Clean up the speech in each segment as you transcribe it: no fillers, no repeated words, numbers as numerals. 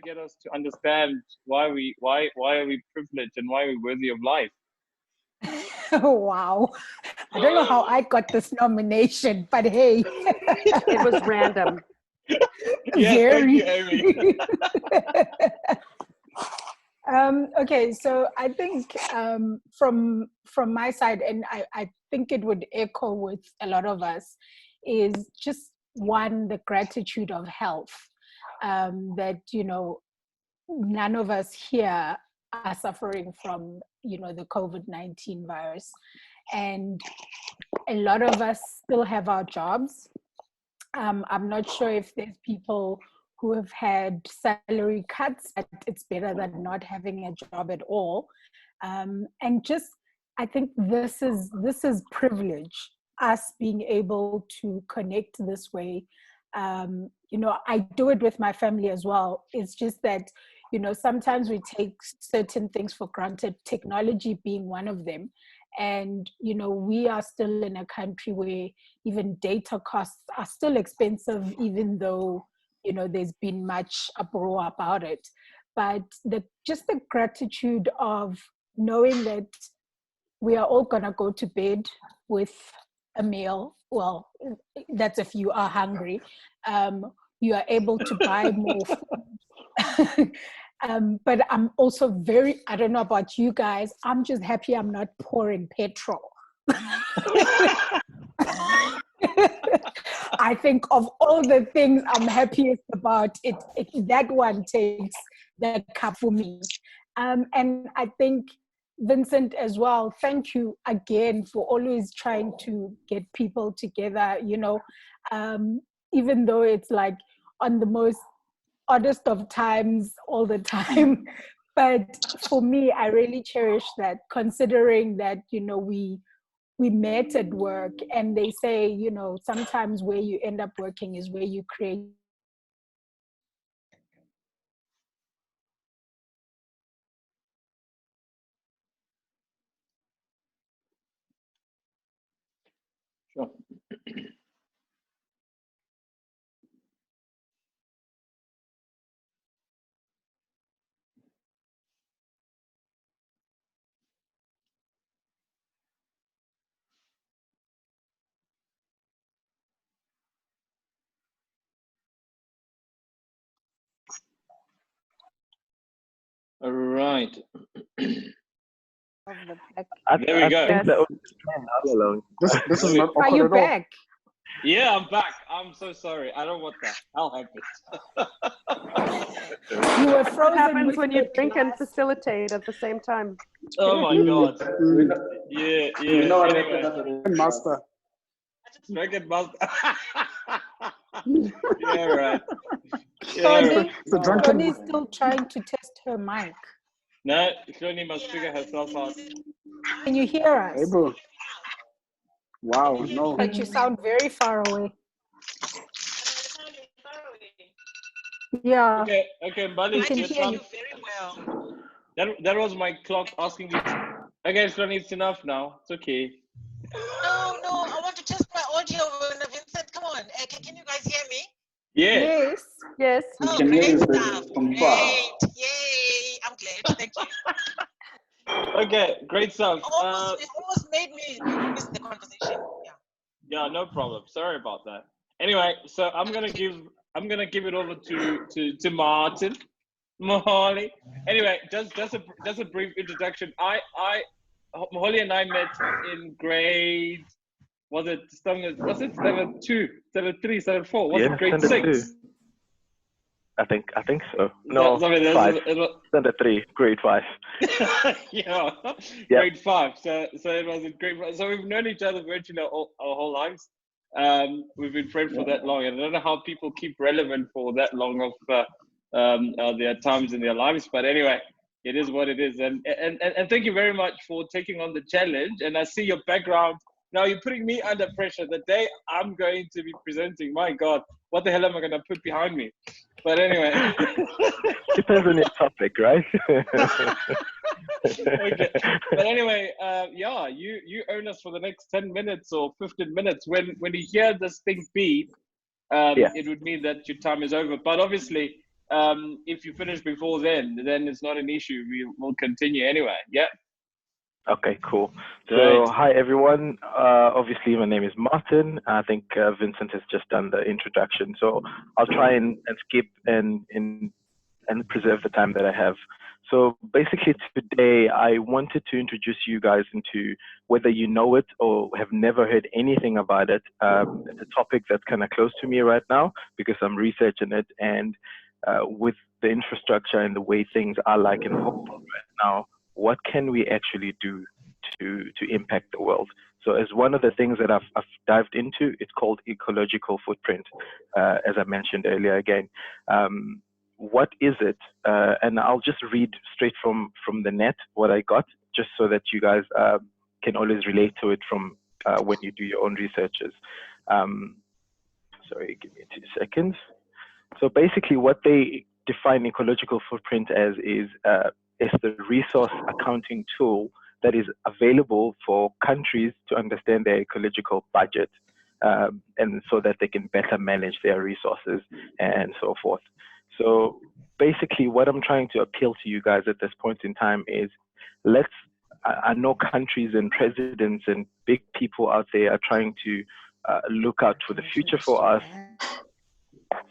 get us to understand why are we privileged and why are we worthy of life. Wow. I don't know how I got this nomination, but hey. It was random. Yes, Very. thank you, Amy. Okay, so I think from my side, and I think it would echo with a lot of us, is just one, the gratitude of health. That, none of us here are suffering from, the COVID-19 virus. And a lot of us still have our jobs. I'm not sure if there's people who have had salary cuts, but it's better than not having a job at all. And just, I think this is privilege, us being able to connect this way. I do it with my family as well. It's just that, sometimes we take certain things for granted, technology being one of them. And, we are still in a country where even data costs are still expensive, even though, there's been much uproar about it. But just the gratitude of knowing that we are all gonna go to bed with a meal. Well, that's if you are hungry. You are able to buy more food. But I'm also I don't know about you guys, I'm just happy I'm not pouring petrol. I think of all the things I'm happiest about, that one takes the cup for me. And I think, Vincent, as well, thank you again for always trying to get people together, even though it's like on the most oddest of times all the time. But for me, I really cherish that, considering that, we met at work, and they say, sometimes where you end up working is where you create. Sure. All right. There we go. Think that was all along. This is not Are awkward you at all. back? Yeah, I'm back. I'm so sorry. I don't want that. I'll have it. You were frozen. What happens with when you your drink and glass. facilitate at the same time? Oh my God. Yeah. You know what Anyway. Master. Dragon Master. Yeah, right. Tony, The drunken Tony's still trying to test her mic. No, Tony must figure herself out. Can you hear us? Hey, bro. Wow, no. But you sound very far away. Yeah. Okay, buddy. We can hear you very well. That was my clock asking me. Okay, Tony, it's enough now. It's okay. No, I want to test my audio. Vincent, come on. Can you guys hear me? Yeah. Yes. Oh, can hear great you stuff. from far. Great. Yay. I'm glad. Thank you. Okay, great stuff. It almost made me miss the conversation. Yeah, no problem. Sorry about that. Anyway, so I'm gonna give it over to Martin, Moholi. Anyway, just a brief introduction. Moholi and I met in grade. Was it standard 2, standard 3, standard 4? Was it grade 6? 2. I think so. No, 5. Standard 3, grade 5. Yeah, grade 5. So it was in grade 5. So we've known each other virtually our whole lives. We've been friends for that long, and I don't know how people keep relevant for that long of their times in their lives. But anyway, it is what it is. And thank you very much for taking on the challenge. And I see your background. Now you're putting me under pressure. The day I'm going to be presenting, my God, what the hell am I going to put behind me? But anyway. Depends on your topic, right? Okay. But anyway, you own us for the next 10 minutes or 15 minutes. When you hear this thing beep, it would mean that your time is over. But obviously, if you finish before then it's not an issue. We will continue anyway. Yeah. Okay, cool. Great. So, hi everyone. Obviously, my name is Martin. I think Vincent has just done the introduction. So, I'll try and skip and preserve the time that I have. So, basically, today I wanted to introduce you guys into whether you know it or have never heard anything about it. It's a topic that's kind of close to me right now because I'm researching it, and with the infrastructure and the way things are like in the whole world right now, what can we actually do to impact the world? So as one of the things that I've dived into, it's called ecological footprint, as I mentioned earlier again. What is it? And I'll just read straight from the net what I got, just so that you guys can always relate to it from when you do your own researches. Sorry, give me 2 seconds. So basically what they define ecological footprint as is the resource accounting tool that is available for countries to understand their ecological budget, and so that they can better manage their resources and so forth. So basically what I'm trying to appeal to you guys at this point in time is, I know countries and presidents and big people out there are trying to look out for the future for us.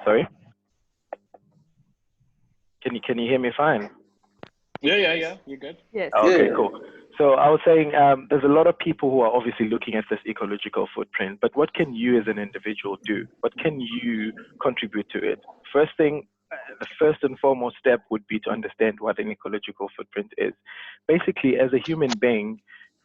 Sorry? Can you hear me fine? Yeah. You're good. Yes. Okay, cool. So I was saying there's a lot of people who are obviously looking at this ecological footprint, but what can you as an individual do? What can you contribute to it? The first and foremost step would be to understand what an ecological footprint is. Basically, as a human being,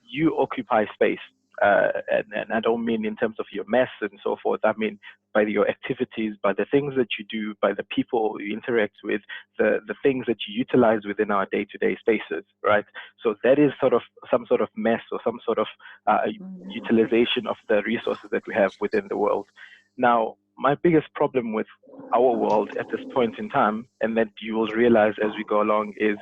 you occupy space. And I don't mean in terms of your mess and so forth. I mean by your activities, by the things that you do, by the people you interact with, the things that you utilize within our day-to-day spaces, right? So that is sort of some sort of mess or some sort of utilization of the resources that we have within the world. Now, my biggest problem with our world at this point in time, and that you will realize as we go along, is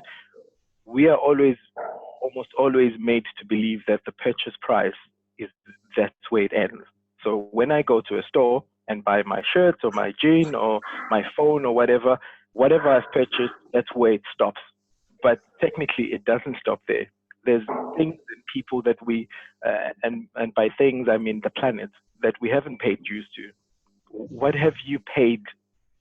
we are almost always made to believe that the purchase price is that's where it ends. So when I go to a store and buy my shirt or my jean or my phone or whatever I've purchased, that's where it stops. But technically, it doesn't stop there. There's things and people that we, and by things I mean the planet, that we haven't paid dues to. What have you paid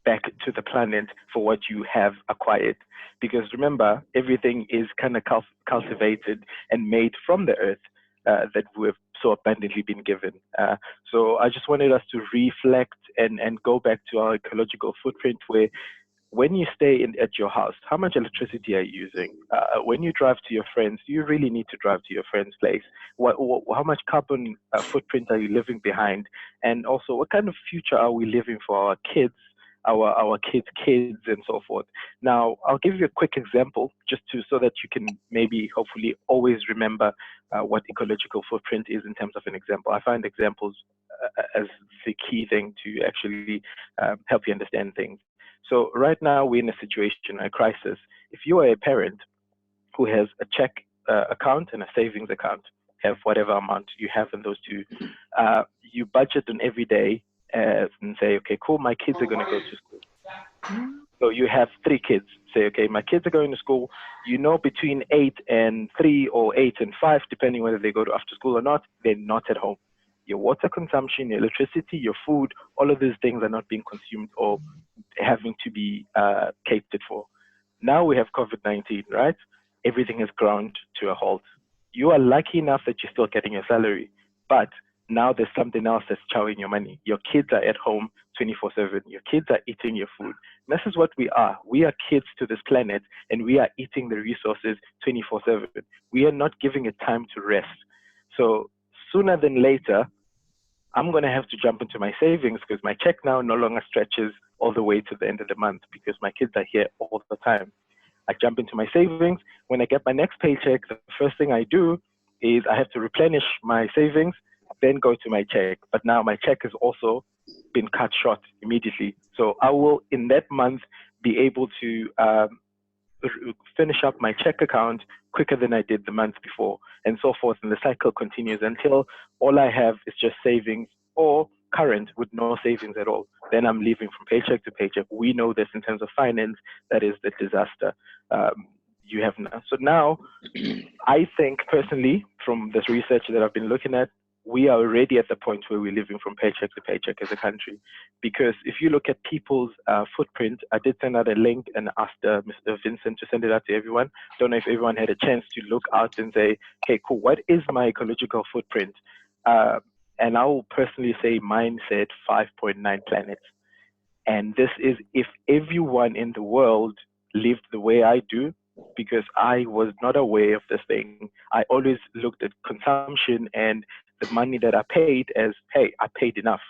back to the planet for what you have acquired? Because remember, everything is kind of cultivated and made from the earth that we've so abundantly been given. So I just wanted us to reflect and go back to our ecological footprint, where when you stay at your house, how much electricity are you using? When you drive to your friends, do you really need to drive to your friend's place? How much carbon footprint are you leaving behind? And also, what kind of future are we living for our kids, our kids' kids, and so forth? Now, I'll give you a quick example, just so that you can maybe, hopefully, always remember what ecological footprint is in terms of an example. I find examples as the key thing to actually help you understand things. So right now we're in a situation, a crisis. If you are a parent who has a check account and a savings account, have whatever amount you have in those two, you budget on every day and say, okay, cool, my kids are going to go to school. So you have 3 kids. Say, okay, my kids are going to school. You know, between 8 and 3 or 8 and 5, depending whether they go to after school or not, they're not at home. Your water consumption, your electricity, your food, all of these things are not being consumed or having to be catered for. Now we have COVID-19, right? Everything has ground to a halt. You are lucky enough that you're still getting your salary, but now there's something else that's chowing your money. Your kids are at home 24/7. Your kids are eating your food. And this is what we are. We are kids to this planet, and we are eating the resources 24/7. We are not giving it time to rest. So sooner than later, I'm going to have to jump into my savings, because my check now no longer stretches all the way to the end of the month because my kids are here all the time. I jump into my savings. When I get my next paycheck, the first thing I do is I have to replenish my savings, then go to my check. But now my check has also been cut short immediately. So I will, in that month, be able to finish up my check account quicker than I did the month before, and so forth. And the cycle continues until all I have is just savings, or current with no savings at all, then I'm living from paycheck to paycheck. We know this in terms of finance. That is the disaster you have now. So now, I think personally, from this research that I've been looking at, we are already at the point where we're living from paycheck to paycheck as a country. Because if you look at people's footprint, I did send out a link and asked Mr. Vincent to send it out to everyone. Don't know if everyone had a chance to look out and say, okay, cool, what is my ecological footprint? And I will personally say mine said 5.9 planets. And this is if everyone in the world lived the way I do, because I was not aware of this thing. I always looked at consumption and the money that I paid as, hey, I paid enough.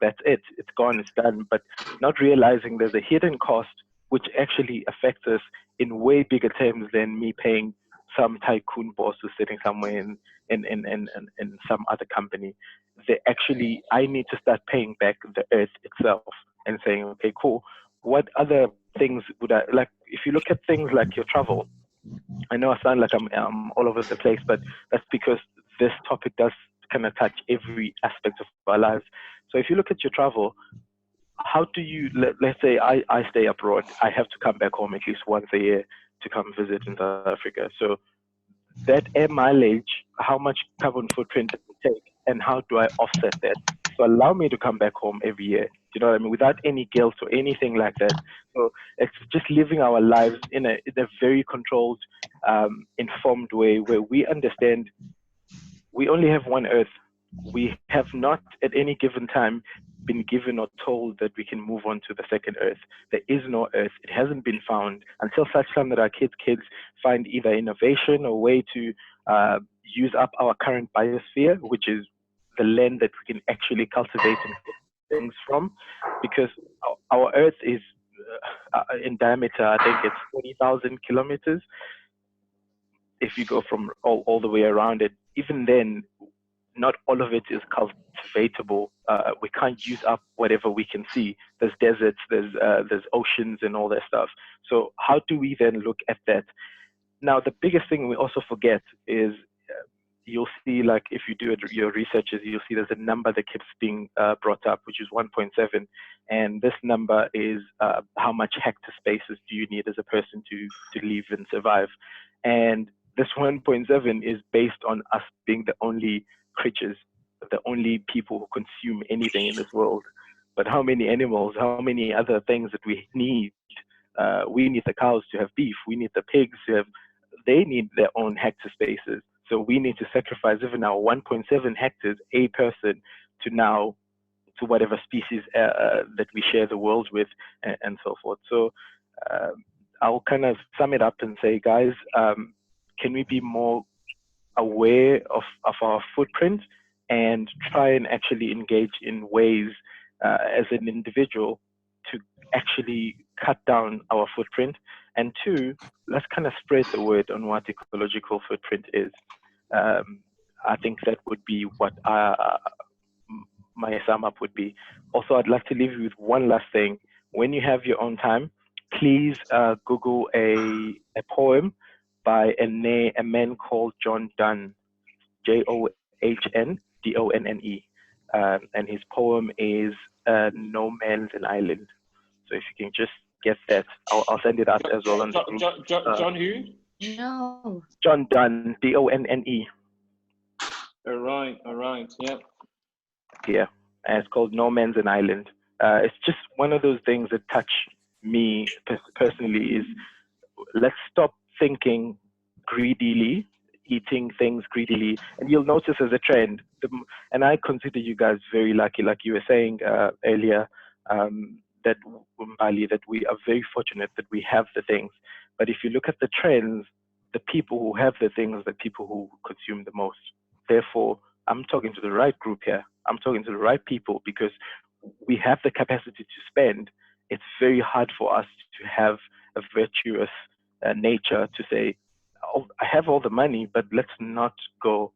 That's it. It's gone, it's done. But not realizing there's a hidden cost which actually affects us in way bigger terms than me paying some tycoon boss who's sitting somewhere in some other company. I need to start paying back the earth itself and saying, okay, cool. What other things would I like? If you look at things like your travel, I know I sound like I'm all over the place, but that's because this topic does kind of touch every aspect of our lives. So if you look at your travel, how do you, let's say I stay abroad, I have to come back home at least once a year to come visit in South Africa. So that air mileage, how much carbon footprint does it take, and how do I offset that? So allow me to come back home every year. You know what I mean? Without any guilt or anything like that. So it's just living our lives in a very controlled, informed way where we understand we only have one Earth. We have not at any given time been given or told that we can move on to the second Earth. There is no Earth. It hasn't been found until such time that our kids find either innovation or way to use up our current biosphere, which is the land that we can actually cultivate and get things from. Because our Earth is in diameter, I think it's 40,000 kilometers. If you go from all the way around it, even then, not all of it is cultivatable. We can't use up whatever we can see. There's deserts, there's oceans and all that stuff. So how do we then look at that? Now, the biggest thing we also forget is you'll see, like if you do your researches, you'll see there's a number that keeps being brought up, which is 1.7. And this number is how much hectare spaces do you need as a person to live and survive. And this 1.7 is based on us being the only creatures, the only people who consume anything in this world. But how many animals, how many other things that we need? We need the cows to have beef. We need the pigs to have, they need their own hectare spaces. So we need to sacrifice even our 1.7 hectares, a person, to whatever species that we share the world with, and so forth. So I'll kind of sum it up and say, guys, can we be more aware of our footprint and try and actually engage in ways as an individual to actually cut down our footprint? And two, let's kind of spread the word on what ecological footprint is. I think that would be what my sum up would be. Also, I'd like to leave you with one last thing. When you have your own time, please Google a poem by a man called John Donne, JOHNDONNE. And his poem is No Man's an Island. So if you can just get that, I'll send it out as well on the group. John who? No. John Donne, DONNE. All right, yeah. Yeah, and it's called No Man's an Island. It's just one of those things that touch me personally is let's stop thinking greedily, eating things greedily. And you'll notice as a trend, and I consider you guys very lucky, like you were saying earlier, that Mbali, that we are very fortunate that we have the things. But if you look at the trends, the people who have the things are the people who consume the most. Therefore, I'm talking to the right group here. I'm talking to the right people because we have the capacity to spend. It's very hard for us to have a virtuous nature to say, oh, I have all the money, but let's not go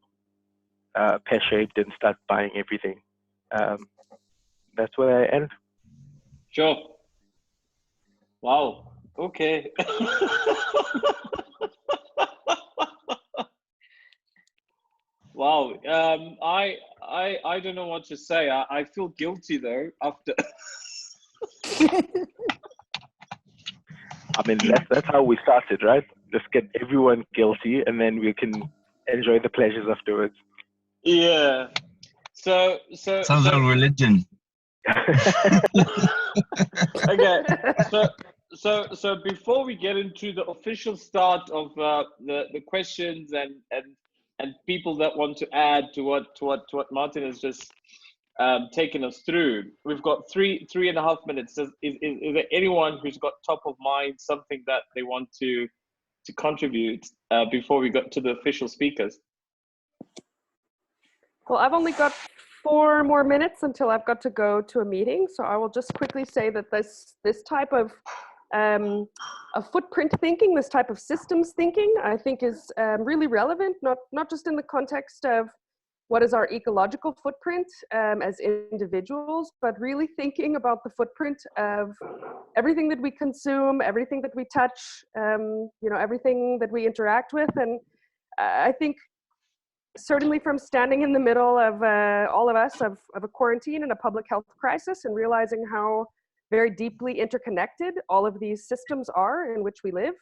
pear-shaped and start buying everything. That's where I end. Sure. Wow. Okay. Wow. I don't know what to say. I feel guilty though after. I mean, that's how we started, right? Just get everyone guilty, and then we can enjoy the pleasures afterwards. Yeah. So Sounds like religion. Okay. So before we get into the official start of the questions and people that want to add to what Martin has just taken us through, we've got 3.5 minutes. Is there anyone who's got top of mind something that they want to contribute before we got to the official speakers? Well, I've only got 4 more minutes until I've got to go to a meeting. So I will just quickly say that this type of footprint thinking, this type of systems thinking, I think is really relevant, not just in the context of what is our ecological footprint as individuals, but really thinking about the footprint of everything that we consume, everything that we touch, everything that we interact with. And I think certainly from standing in the middle of all of us of a quarantine and a public health crisis, and realizing how very deeply interconnected all of these systems are in which we live,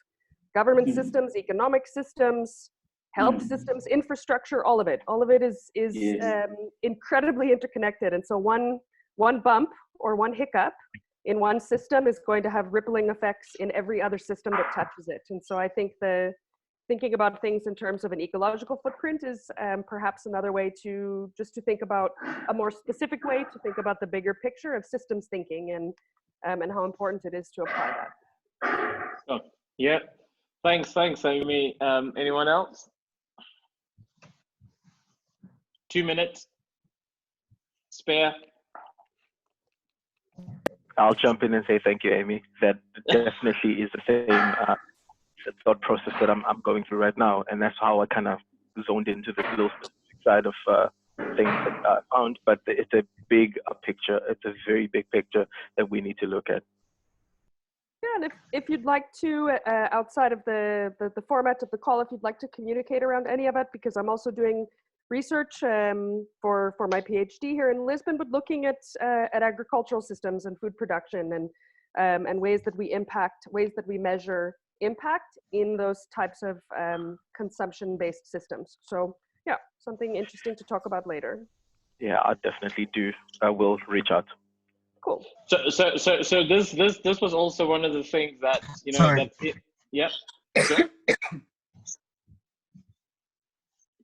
government systems, economic systems, health systems, infrastructure, all of it is incredibly interconnected. And so one bump or one hiccup in one system is going to have rippling effects in every other system that touches it. And so I think thinking about things in terms of an ecological footprint is perhaps another way to think about a more specific way to think about the bigger picture of systems thinking and how important it is to apply that. Oh, yeah, thanks, Amy. Anyone else? 2 minutes spare. I'll jump in and say thank you, Amy. That definitely is the same thought process that I'm going through right now, and that's how I kind of zoned into the little specific side of things that I found. But it's a big picture. It's a very big picture that we need to look at. Yeah, and if you'd like to, outside of the format of the call, if you'd like to communicate around any of it, because I'm also doing research for my PhD here in Lisbon, but looking at agricultural systems and food production and ways that we measure impact in those types of consumption-based systems. So yeah, something interesting to talk about later. Yeah, I definitely do. I will reach out. Cool. So this was also one of the things that Sorry. Yeah. Sure.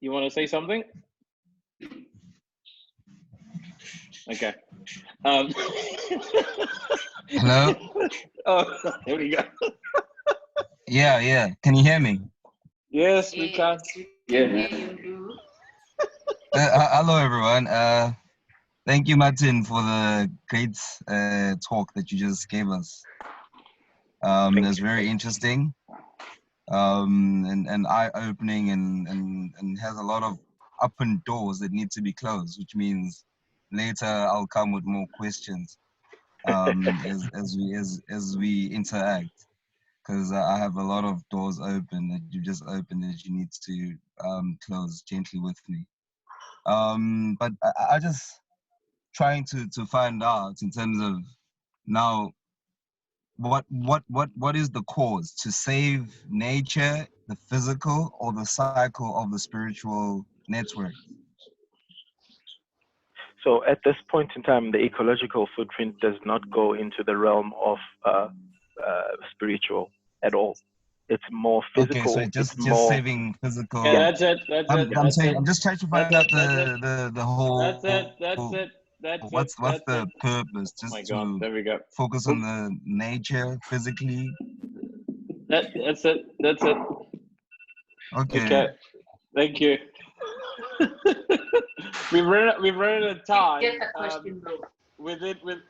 You want to say something? Okay. Hello? Oh, here we go. Yeah. Can you hear me? Yes, we can. Yeah. Hello, everyone. Thank you, Martin, for the great talk that you just gave us. It was very interesting and eye-opening and has a lot of open doors that need to be closed, which means later I'll come with more questions as we interact. Because I have a lot of doors open that you just opened that you need to close gently with me. But I just trying to find out in terms of now what is the cause to save nature, the physical, or the cycle of the spiritual network? So at this point in time, the ecological footprint does not go into the realm of spiritual at all. It's more physical. Okay, so just more saving physical. Yeah, that's it. I'm just trying to find out the whole. That's it. What's the purpose? Just oh my God, there we go. Focus on the nature physically. That's it. Okay. Thank you. we've run out of time. Get the question, bro.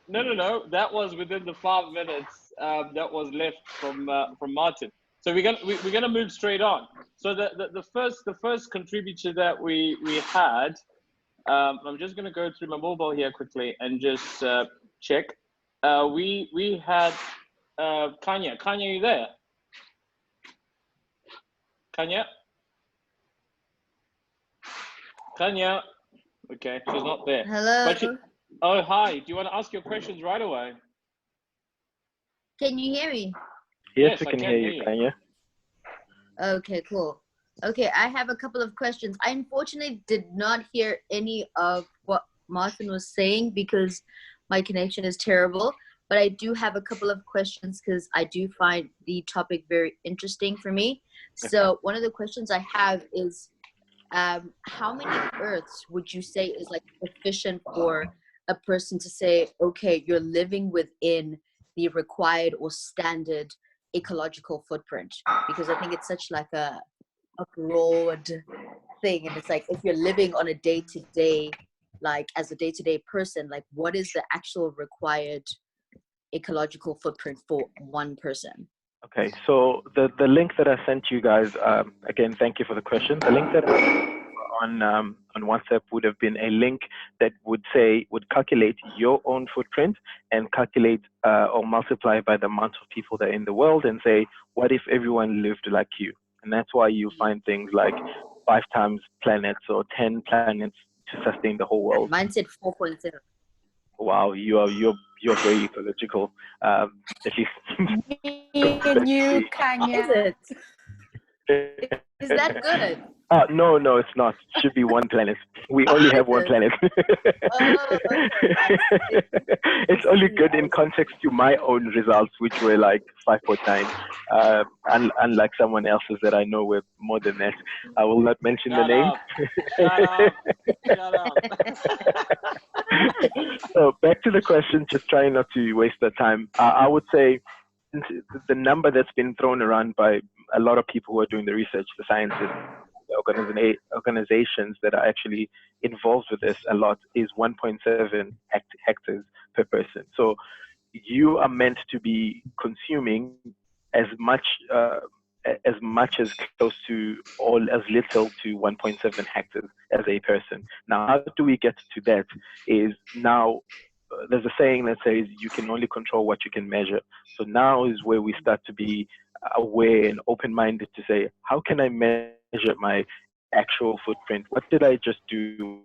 No. That was within the 5 minutes that was left from Martin. So we're gonna move straight on. So the first contributor that we had, I'm just gonna go through my mobile here quickly and just check. We had Kanya. Kanya, you there? Kanya. Okay, she's not there. Hello. But oh, hi. Do you want to ask your questions right away? Can you hear me? Yes, we I can hear you, Kanya. Okay, cool. Okay, I have a couple of questions. I unfortunately did not hear any of what Martin was saying because my connection is terrible. But I do have a couple of questions because I do find the topic very interesting for me. So one of the questions I have is, how many Earths would you say is like sufficient for a person to say, okay, you're living within the required or standard ecological footprint? Because I think it's such like a broad thing, and it's like if you're living on a day-to-day, like as a day-to-day person, like what is the actual required ecological footprint for one person? Okay, so the link that I sent you guys, again, thank you for the question. The link that on WhatsApp would have been a link that would calculate your own footprint and calculate or multiply by the amount of people that are in the world and say, what if everyone lived like you? And that's why you find things like 5 times planets or 10 planets to sustain the whole world. Mine said 4.0. Wow, you're very ecological. At least Me and you, Kanya. Is that good? No, it's not. It should be one planet. We only have one planet. Oh, okay. It's only good in context to my own results, which were like 5.9. Unlike someone else's that I know were more than that. I will not mention the name. Shut up. So back to the question, just trying not to waste the time. I would say the number that's been thrown around by a lot of people who are doing the research, the scientists, the organizations that are actually involved with this a lot, is 1.7 hectares per person. So you are meant to be consuming as much as close to or as little to 1.7 hectares as a person. Now, how do we get to that? Is now there's a saying that says you can only control what you can measure. So now is where we start to be aware and open-minded to say, how can I measure my actual footprint? What did I just do?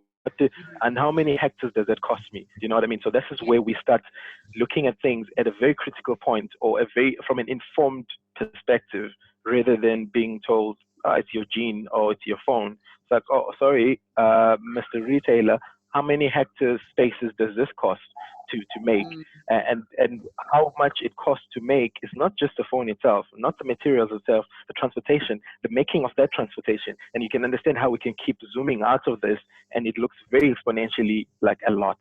And how many hectares does it cost me? You know what I mean? So this is where we start looking at things at a very critical point, or from an informed perspective, rather than being told it's your gene or it's your phone. It's like, oh, sorry, Mr. Retailer, how many hectare spaces does this cost to make? And how much it costs to make is not just the phone itself, not the materials itself, the transportation, the making of that transportation. And you can understand how we can keep zooming out of this, and it looks very exponentially like a lot.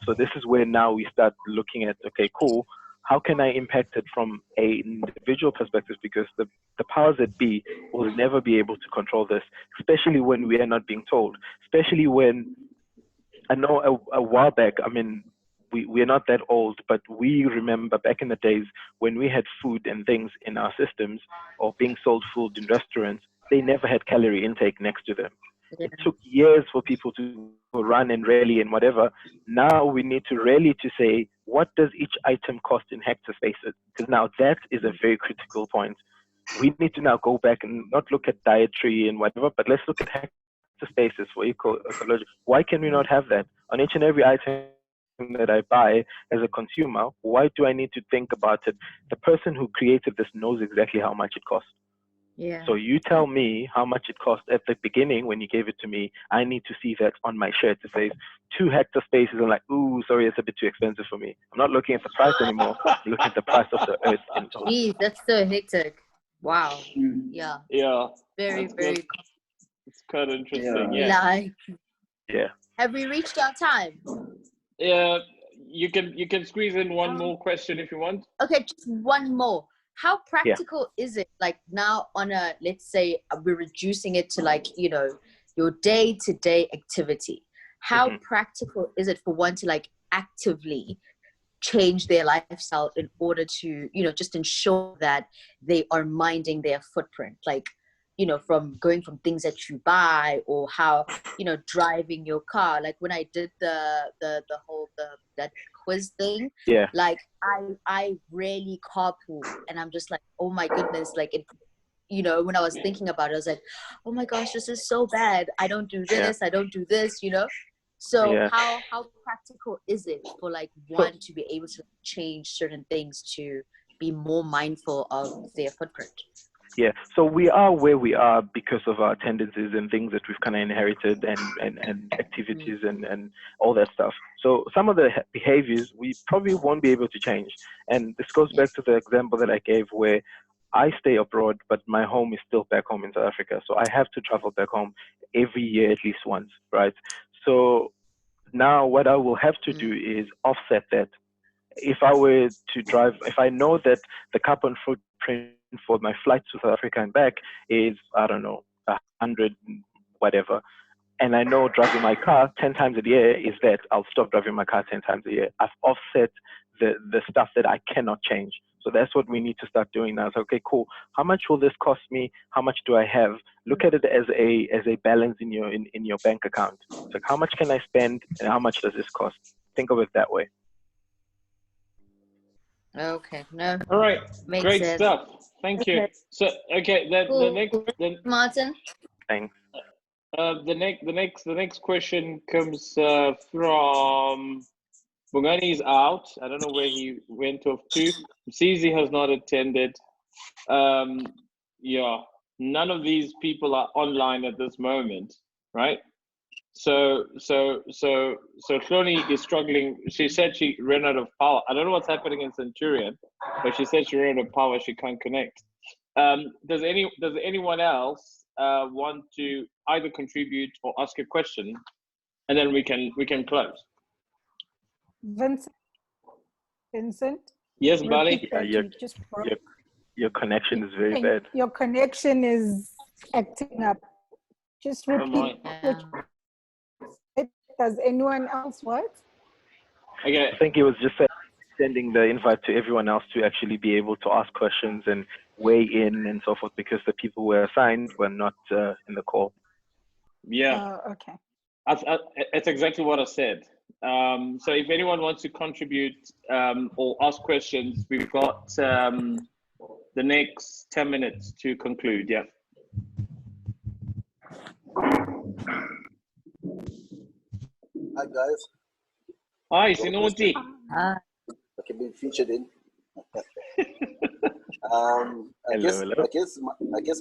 So this is where now we start looking at, okay, cool, how can I impact it from an individual perspective? Because the powers that be will never be able to control this, especially when we are not being told, especially when, I know a while back, I mean, we're not that old, but we remember back in the days when we had food and things in our systems or being sold food in restaurants, they never had calorie intake next to them. Yeah. It took years for people to run and rally and whatever. Now we need to rally to say, what does each item cost in hectare spaces? Because now that is a very critical point. We need to now go back and not look at dietary and whatever, but let's look at hectare spaces for ecology. Why can we not have that on each and every item that I buy as a consumer? Why do I need to think about it? The person who created this knows exactly how much it costs. Yeah. So you tell me how much it cost at the beginning when you gave it to me. I need to see that on my shirt. It says 2 hectare spaces. I'm like, ooh, sorry, it's a bit too expensive for me. I'm not looking at the price anymore. I'm looking at the price of the earth in total. Geez, that's so hectic. Wow. Yeah. Yeah. Very, That's very. good. It's quite interesting. Yeah. Like. Yeah. Have we reached our time? Yeah. You can squeeze in one more question if you want. Okay, just one more. How practical is it, like now on a, let's say we're reducing it to like, you know, your day-to-day activity. How practical is it for one to like actively change their lifestyle in order to, you know, just ensure that they are minding their footprint? Like, you know, from going from things that you buy, or how, you know, driving your car. Like when I did the whole that quiz thing, yeah, like I rarely carpool, and I'm just like, oh my goodness, like it, you know, when I was thinking about it, I was like, oh my gosh, this is so bad. I don't do this, I don't do this, you know. So how practical is it for like one to be able to change certain things to be more mindful of their footprint? Yeah, so we are where we are because of our tendencies and things that we've kind of inherited and activities and all that stuff. So some of the behaviors we probably won't be able to change. And this goes back to the example that I gave where I stay abroad, but my home is still back home in South Africa. So I have to travel back home every year at least once, right? So now what I will have to do is offset that. If I were to drive, if I know that the carbon footprint for my flight to South Africa and back is, I don't know, 100 whatever, and I know driving my car 10 times a year is that, I'll stop driving my car 10 times a year. I've offset the stuff that I cannot change. So that's what we need to start doing now. So, okay, cool. How much will this cost me? How much do I have? Look at it as a balance in your bank account. It's like, how much can I spend and how much does this cost? Think of it that way. Okay. No. All right. Makes Great sense. stuff. Thank you. So, okay, the Martin. Thanks. The next question comes from Bongani is out. I don't know where he went off to. Zizi has not attended. Yeah, none of these people are online at this moment, right? So Cloney is struggling. She said she ran out of power. I don't know what's happening in Centurion, but she said she ran out of power. She can't connect. Does anyone else want to either contribute or ask a question, and then we can close? Vincent. Yes, Bali. Your connection is very bad. Your connection is acting up. Just repeat. Does anyone else what? Okay. I think he was just sending the invite to everyone else to actually be able to ask questions and weigh in and so forth, because the people who were assigned were not in the call. Yeah. Okay. It's exactly what I said. So if anyone wants to contribute or ask questions, we've got the next 10 minutes to conclude. Yeah. Hi guys. Hi, Sinoti. Okay, being featured in. I guess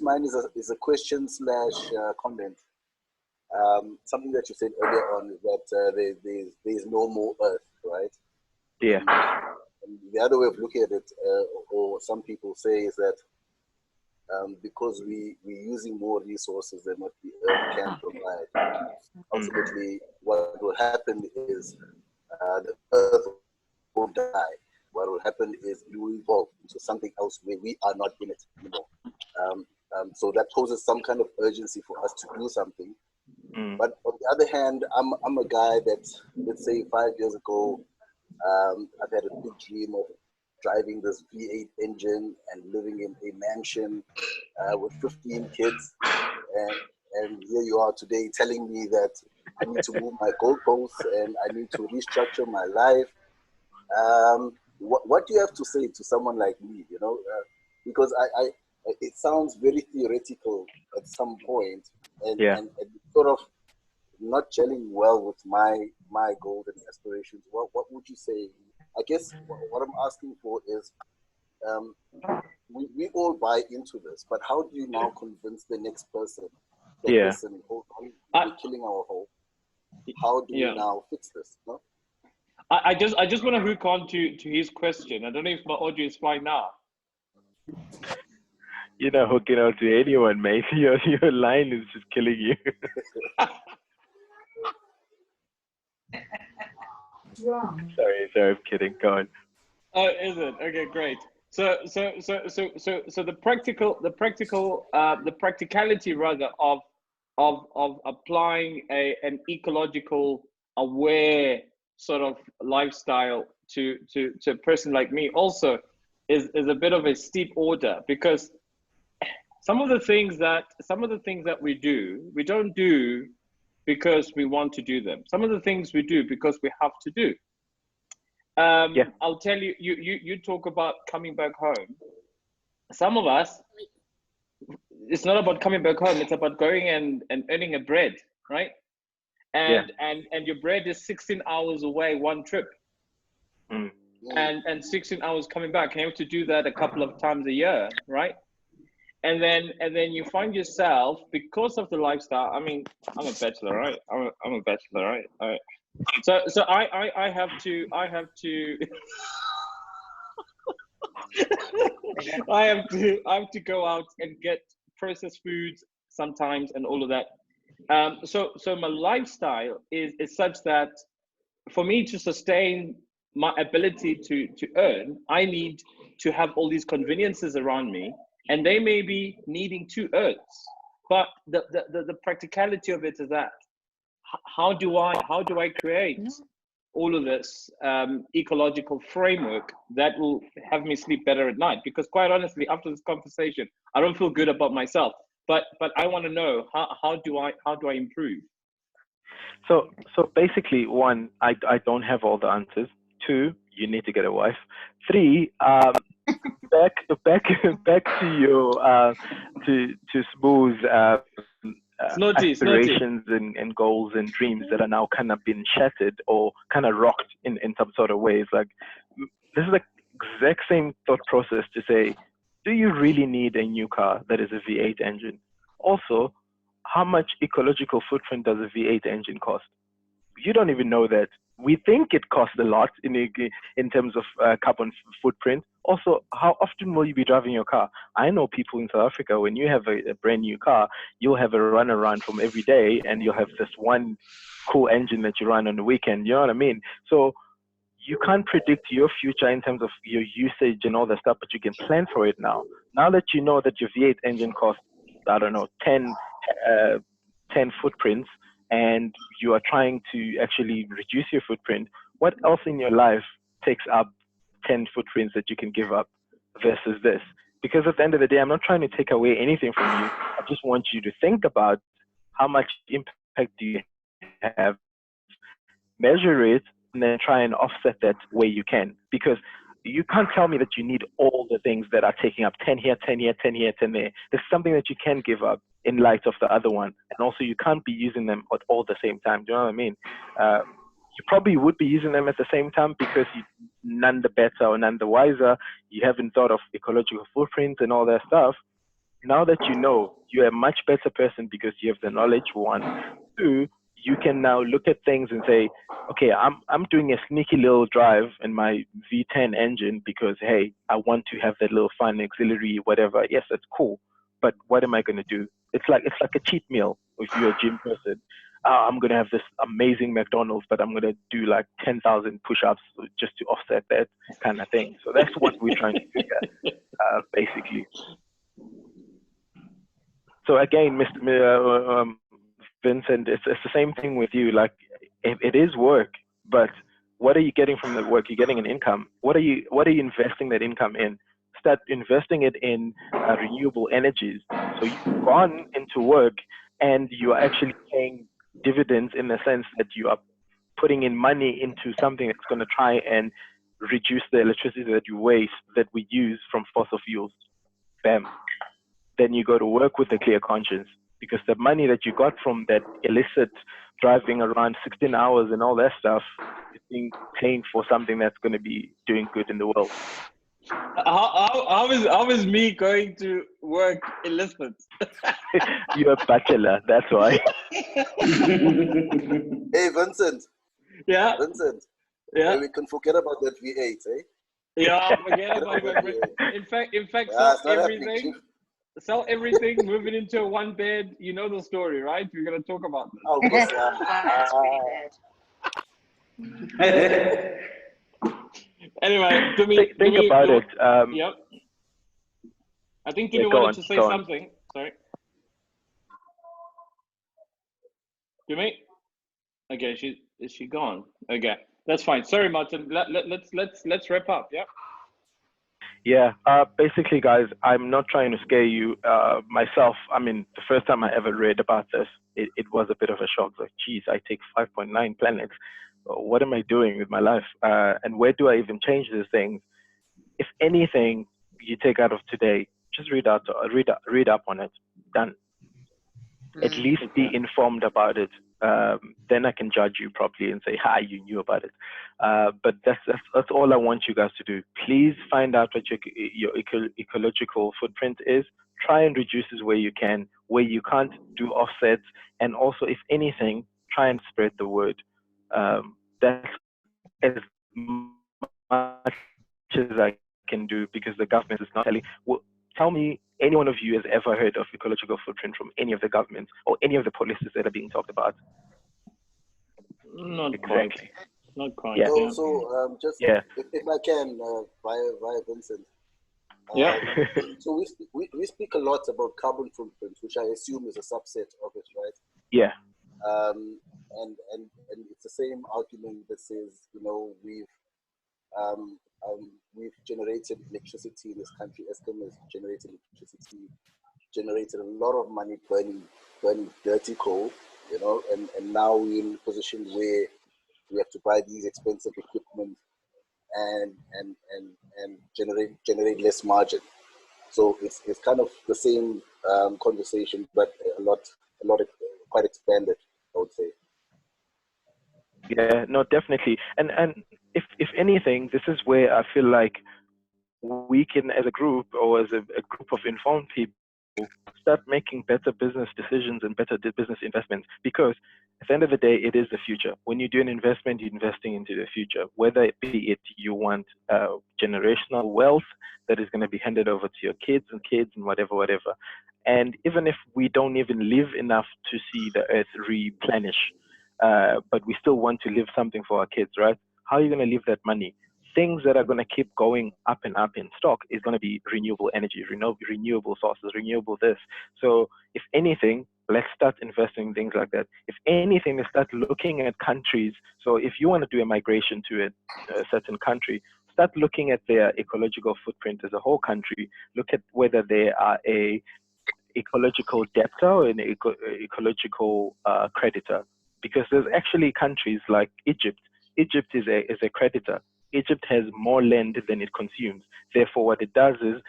mine is a question / comment. Something that you said earlier on is that there's no more Earth, right? Yeah. And the other way of looking at it, or some people say, is that because we're using more resources than what the Earth can provide, ultimately what will happen is the Earth won't die. What will happen is it will evolve into something else where we are not in it anymore. So that poses some kind of urgency for us to do something. But on the other hand, I'm a guy that, let's say 5 years ago, I've had a big dream of driving this V8 engine and living in a mansion with 15 kids. And here you are today telling me that I need to move my goalposts and I need to restructure my life. What do you have to say to someone like me, you know? Because it sounds very theoretical at some point, and sort of not gelling well with my goals and aspirations. What would you say? I guess what I'm asking for is, we all buy into this, but how do you now convince the next person that listen, we're killing our hope? How do we now fix this? No? I just want to hook on to his question. I don't know if my audio is fine now. You're not hooking on to anyone, mate. Your line is just killing you. Sorry, I'm kidding. Go on. Oh, is it? Okay, great. So the practicality rather of applying an ecological aware sort of lifestyle to a person like me also is a bit of a steep order, because some of the things that we don't do because we want to do them. Some of the things we do because we have to do. I'll tell you, you talk about coming back home. Some of us, it's not about coming back home. It's about going and earning a bread, right? And your bread is 16 hours away, one trip. And 16 hours coming back. And you have to do that a couple of times a year, right? And then you find yourself, because of the lifestyle. I mean, I'm a bachelor, right? I'm a bachelor, right? All right. So I have to I have to go out and get processed foods sometimes and all of that. So my lifestyle is such that for me to sustain my ability to earn, I need to have all these conveniences around me, and they may be needing 2 earths. But the practicality of it is that how do I create all of this ecological framework that will have me sleep better at night? Because quite honestly, after this conversation, I don't feel good about myself. But I want to know how do I improve? So basically, 1, I don't have all the answers. 2, you need to get a wife. 3, back to your to Smooth's aspirations and goals and dreams that are now kind of been shattered or kind of rocked in some sort of ways. Like, this is the exact same thought process to say, do you really need a new car that is a V8 engine? Also, how much ecological footprint does a V8 engine cost? You don't even know that. We think it costs a lot in terms of carbon footprint. Also, how often will you be driving your car? I know people in South Africa, when you have a brand new car, you'll have a run around from every day, and you'll have this one cool engine that you run on the weekend. You know what I mean? So you can't predict your future in terms of your usage and all that stuff, but you can plan for it now. Now that you know that your V8 engine costs, I don't know, 10 footprints, and you are trying to actually reduce your footprint, what else in your life takes up 10 footprints that you can give up versus this? Because at the end of the day, I'm not trying to take away anything from you. I just want you to think about how much impact do you have, measure it, and then try and offset that where you can. Because you can't tell me that you need all the things that are taking up 10 here, 10 here, 10 here, 10 there. There's something that you can give up in light of the other one. And also, you can't be using them at all the same time. Do you know what I mean? You probably would be using them at the same time because you're none the better or none the wiser. You haven't thought of ecological footprint and all that stuff. Now that you know, you're a much better person because you have the knowledge, 1. 2, you can now look at things and say, okay, I'm doing a sneaky little drive in my V10 engine because, hey, I want to have that little fun, auxiliary, whatever. Yes, that's cool. But what am I going to do? It's like a cheat meal if you're a gym person. I'm going to have this amazing McDonald's, but I'm going to do like 10,000 push-ups just to offset that kind of thing. So that's what we're trying to do here, basically. So again, Mr. Vincent, it's the same thing with you. Like, it is work, but what are you getting from the work? You're getting an income. What are you investing that income in? Start investing it in renewable energies. So you've gone into work and you are actually paying dividends in the sense that you are putting in money into something that's going to try and reduce the electricity that you waste, that we use from fossil fuels. Bam. Then you go to work with a clear conscience, because the money that you got from that illicit driving around 16 hours and all that stuff is being paying for something that's going to be doing good in the world. How is me going to work illicit? You're a bachelor, that's why. Hey, Vincent. Yeah. Vincent. Yeah. Hey, we can forget about that V8, eh? Yeah, forget about it. In fact, sell everything, moving into a 1-bed. You know the story, right? We're gonna talk about this. Oh, Anyway, think about it. Yep. I think Tumi wanted to say something. Sorry. Tumi? Okay, is she gone? Okay, that's fine. Sorry, Martin. Let's wrap up. Yeah. Yeah, basically, guys, I'm not trying to scare you. Myself, I mean, the first time I ever read about this, it was a bit of a shock. Like, geez, I take 5.9 planets. What am I doing with my life? And where do I even change these things? If anything you take out of today, just read up on it. Done. At least be informed about it. Then I can judge you properly and say, "Hi, you knew about it." But that's all I want you guys to do. Please find out what your ecological footprint is. Try and reduce it where you can. Where you can't, do offsets. And also, if anything, try and spread the word. That's as much as I can do, because the government is not telling. Well, tell me, any one of you has ever heard of ecological footprint from any of the governments or any of the policies that are being talked about? Not Exactly. quite. Not quite. Yeah. Yeah. So just Yeah. if I can, via Vincent. Yeah. So we speak a lot about carbon footprint, which I assume is a subset of it, right? Yeah. And it's the same argument that says, you know, we've generated electricity in this country. Eskom has generated electricity, generated a lot of money burning dirty coal, you know, and now we're in a position where we have to buy these expensive equipment and generate less margin. So it's kind of the same conversation, but a lot quite expanded, I would say. Yeah, no, definitely. And if anything, this is where I feel like we can, as a group or as a group of informed people, start making better business decisions and better business investments, because at the end of the day, it is the future. When you do an investment, you're investing into the future, whether it be you want generational wealth that is going to be handed over to your kids and whatever. And even if we don't even live enough to see the earth replenish, but we still want to leave something for our kids, right? How are you going to leave that money? Things that are going to keep going up and up in stock is going to be renewable energy, renewable sources, renewable this. So if anything, let's start investing in things like that. If anything, let's start looking at countries. So if you want to do a migration to a certain country, start looking at their ecological footprint as a whole country. Look at whether they are a ecological debtor or an ecological creditor. Because there's actually countries like Egypt. Egypt is a creditor. Egypt has more land than it consumes. Therefore, what it does is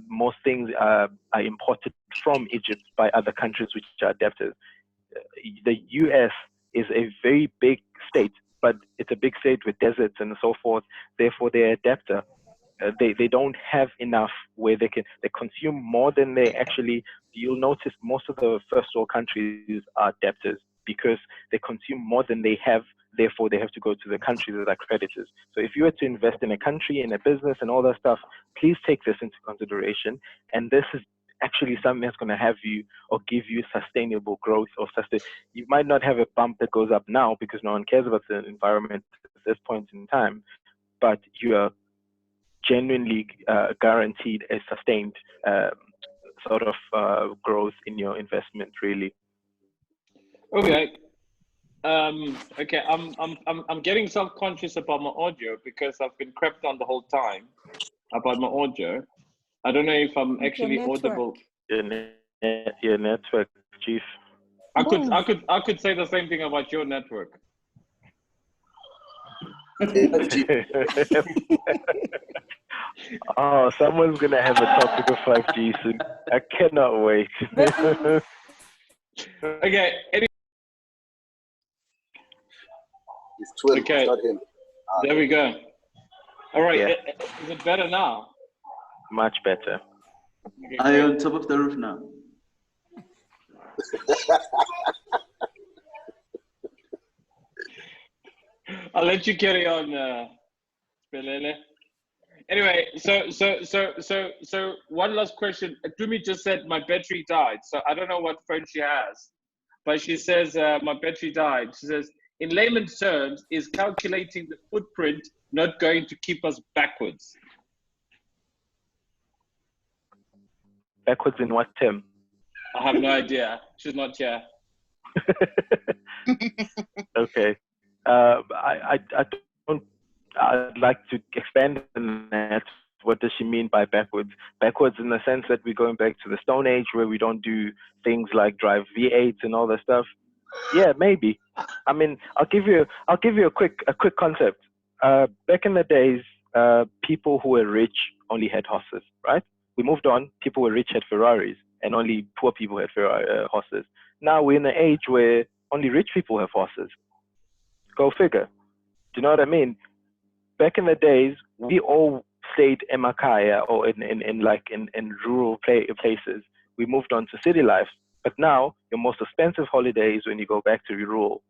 most things are imported from Egypt by other countries which are debtors. The US is a very big state, but it's a big state with deserts and so forth. Therefore, they're a debtor. They don't have enough where they consume more than they actually. You'll notice most of the first world countries are debtors because they consume more than they have. Therefore, they have to go to the countries that are creditors. So if you were to invest in a country, in a business and all that stuff, please take this into consideration. And this is actually something that's going to have you or give you sustainable growth or you might not have a bump that goes up now because no one cares about the environment at this point in time, but you are genuinely guaranteed a sustained sort of growth in your investment, really. Okay. Okay. I'm getting self-conscious about my audio because I've been crept on the whole time about my audio. I don't know if I'm actually audible. Your network, Chief. I could say the same thing about your network. Oh, someone's gonna have a topic of 5G soon. I cannot wait. Okay. It's 12. Okay. It's not him. There we go. All right. Yeah. Is it better now? Much better. Okay, Are you on top of the roof now? I'll let you carry on, Spelele. Anyway, so one last question. Tumi just said my battery died, so I don't know what phone she has, but she says my battery died. She says, in layman's terms, is calculating the footprint not going to keep us backwards? Backwards in what term? I have no idea. She's not here. Okay. I'd like to expand on that. What does she mean by backwards? Backwards in the sense that we're going back to the Stone Age where we don't do things like drive V8s and all that stuff. Yeah, maybe. I mean, I'll give you a quick concept. Back in the days, people who were rich only had horses, right? We moved on. People were rich, had Ferraris, and only poor people had horses. Now we're in an age where only rich people have horses. Go figure. Do you know what I mean? Back in the days, we all stayed emakaya or in rural places. We moved on to city life. But now, your most expensive holiday is when you go back to rural.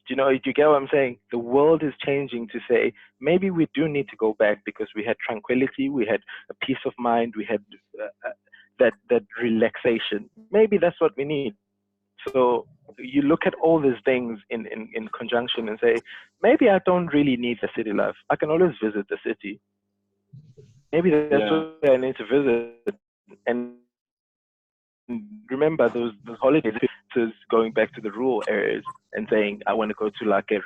Do you get what I'm saying? The world is changing to say, maybe we do need to go back because we had tranquility, we had a peace of mind, we had that relaxation. Maybe that's what we need. So you look at all these things in conjunction and say, maybe I don't really need the city life. I can always visit the city. Maybe that's where I need to visit. And remember those holidays to going back to the rural areas and saying, I want to go to like a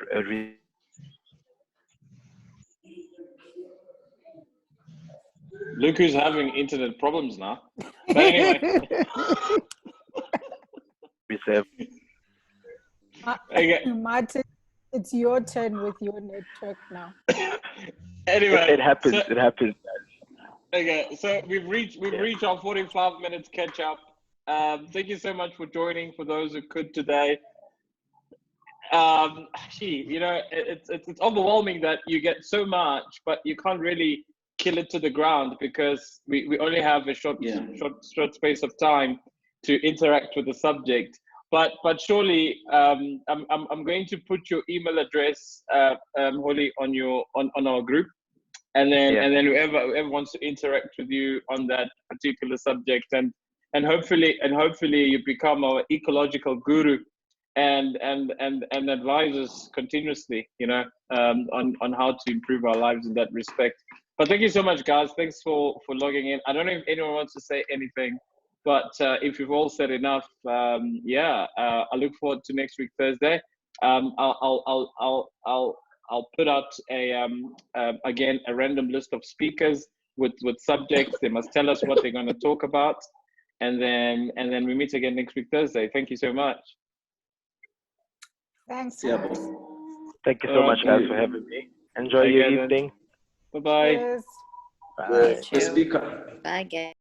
Luke is having internet problems now. But anyway. reserve. Okay. Martin, it's your turn with your network now. Anyway, it happens. It happens. Okay, so we've reached our 45 minutes catch up. Thank you so much for joining. For those who could today, actually, it's overwhelming that you get so much, but you can't really kill it to the ground because we only have a short space of time to interact with the subject. But surely, I'm going to put your email address, Holly, on our group, and then whoever wants to interact with you on that particular subject, and hopefully you become our ecological guru, and advise us continuously, on how to improve our lives in that respect. But thank you so much, guys. Thanks for logging in. I don't know if anyone wants to say anything. But if you've all said enough, I look forward to next week Thursday. I'll put out again a random list of speakers with subjects. They must tell us what they're going to talk about, and then we meet again next week Thursday. Thank you so much. Thanks. Thank you so much, guys, for having me. Enjoy your evening. Bye bye. Cheers. Bye. Bye, guys.